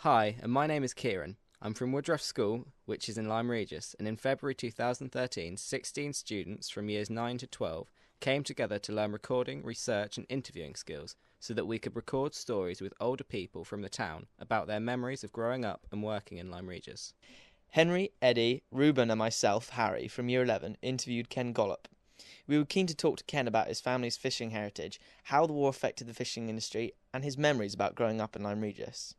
Hi, and my name is Kieran. I'm from Woodruff School, which is in Lyme Regis, and in February 2013, 16 students from years 9 to 12 came together to learn recording, research, and interviewing skills so that we could record stories with older people from the town about their memories of growing up and working in Lyme Regis. Henry, Eddie, Reuben and myself, Harry, from Year 11, interviewed Ken Gollop. We were keen to talk to Ken about his family's fishing heritage, how the war affected the fishing industry, and his memories about growing up in Lyme Regis.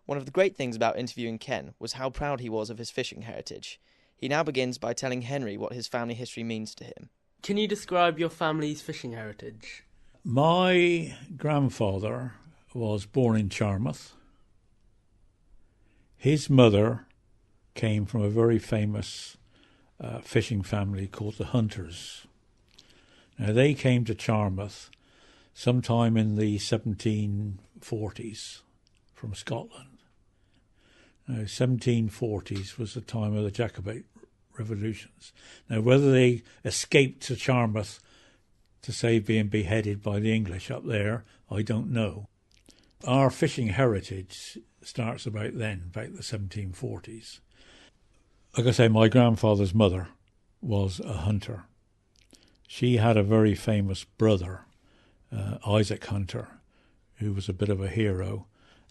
One of the great things about interviewing Ken was how proud he was of his fishing heritage. He now begins by telling Henry what his family history means to him. Can you describe your family's fishing heritage? My grandfather was born in Charmouth. His mother came from a very famous fishing family called the Hunters. Now, they came to Charmouth sometime in the 1740s from Scotland. Now, 1740s was the time of the Jacobite revolutions. Now, whether they escaped to Charmouth to save being beheaded by the English up there, I don't know. Our fishing heritage starts about then, about the 1740s. Like I say, my grandfather's mother was a hunter. She had a very famous brother, Isaac Hunter, who was a bit of a hero,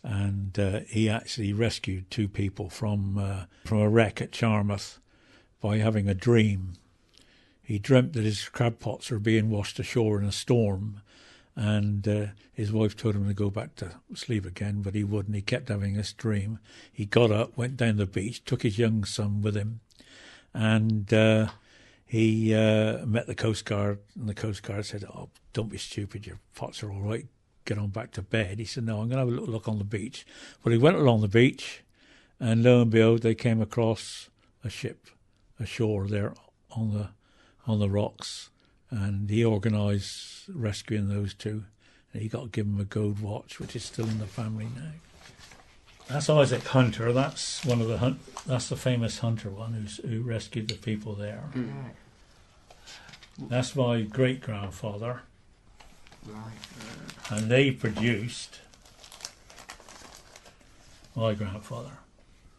and he actually rescued two people from a wreck at Charmouth by having a dream. He dreamt that his crab pots were being washed ashore in a storm, and his wife told him to go back to sleep again, but he wouldn't. He kept having this dream. He got up, went down the beach, took his young son with him, and he met the Coast Guard, and the Coast Guard said, "Oh, don't be stupid, your pots are all right, get on back to bed." He said, "No, I'm going to have a little look on the beach." Well, he went along the beach, and lo and behold, they came across a ship ashore there on the rocks, and he organised rescuing those two, and he got to give them a gold watch, which is still in the family now. That's Isaac Hunter. That's one of that's the famous Hunter one who rescued the people there. Right. That's my great grandfather, Right. and they produced my grandfather.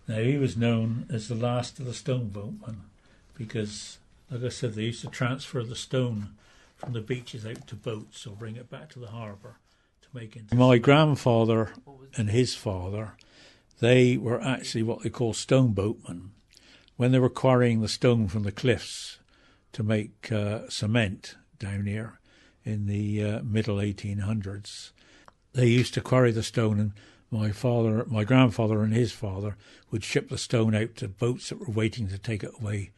Now, he was known as the last of the stone boatmen because, like I said, they used to transfer the stone from the beaches out to boats or bring it back to the harbour to make into. My grandfather and his father, they were actually what they call stone boatmen. When they were quarrying the stone from the cliffs to make cement down here in the middle 1800s, they used to quarry the stone, and my grandfather and his father would ship the stone out to boats that were waiting to take it away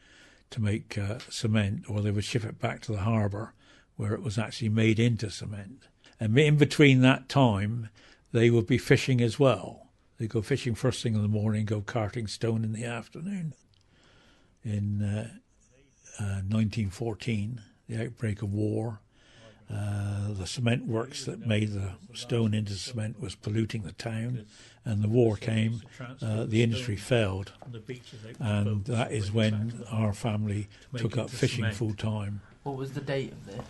to make cement, or they would ship it back to the harbour where it was actually made into cement. And in between that time, they would be fishing as well. They'd go fishing first thing in the morning, go carting stone in the afternoon. In 1914, the outbreak of war, the cement works that made the stone into cement was polluting the town, and the war came, the industry failed, and that is when our family took up fishing full time. What was the date of this?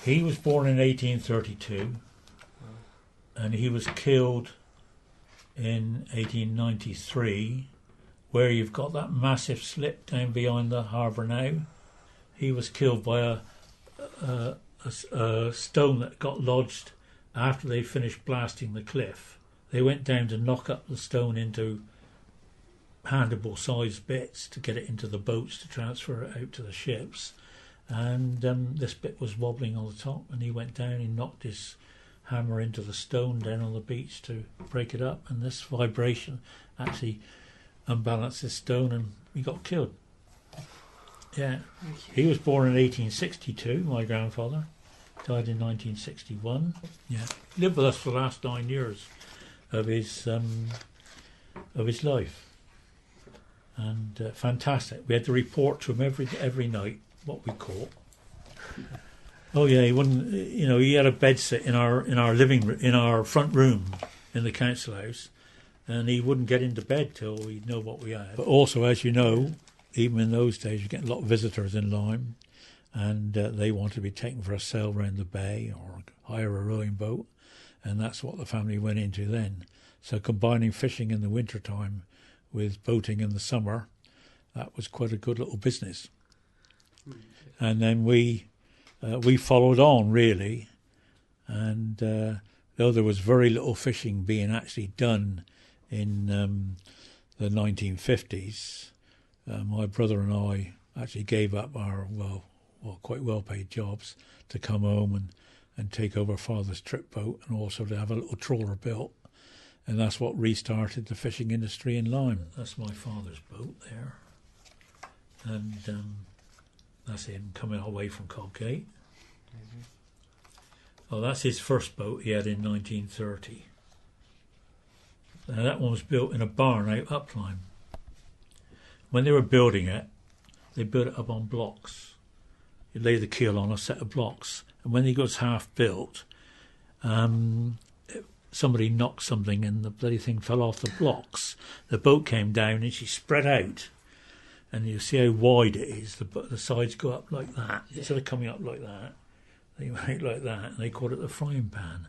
He was born in 1832, and he was killed in 1893, where you've got that massive slip down behind the harbour now. He was killed by a stone that got lodged after they finished blasting the cliff. They went down to knock up the stone into handable sized bits to get it into the boats to transfer it out to the ships, and this bit was wobbling on the top, and he went down and knocked his hammer into the stone down on the beach to break it up, and this vibration actually unbalanced the stone, and he got killed. Yeah, he was born in 1862, my grandfather. Died in 1961. Yeah, lived with us for the last 9 years of his life, and fantastic. We had to report to him every night what we caught. Oh yeah, he wouldn't. He had a bed sit in our in our front room in the council house, and he wouldn't get into bed till we'd know what we had. But also, as you know, even in those days, you get a lot of visitors in Lyme, and they wanted to be taken for a sail round the bay or hire a rowing boat, and that's what the family went into then. So combining fishing in the winter time with boating in the summer, that was quite a good little business. And then we followed on, really, and though there was very little fishing being actually done in the 1950s, my brother and I actually gave up our quite well-paid jobs to come home and take over Father's trip boat, and also to have a little trawler built, and that's what restarted the fishing industry in Lyme. That's my father's boat there, and that's him coming away from Cobgate. Oh, that's his first boat he had in 1930. Now that one was built in a barn out up Lyme. When they were building it, they built it up on blocks. You lay the keel on a set of blocks, and when it was half built, somebody knocked something and the bloody thing fell off the blocks. The boat came down and she spread out, and you see how wide it is. The sides go up like that. Instead of coming up like that, they went out like that, and they called it the frying pan.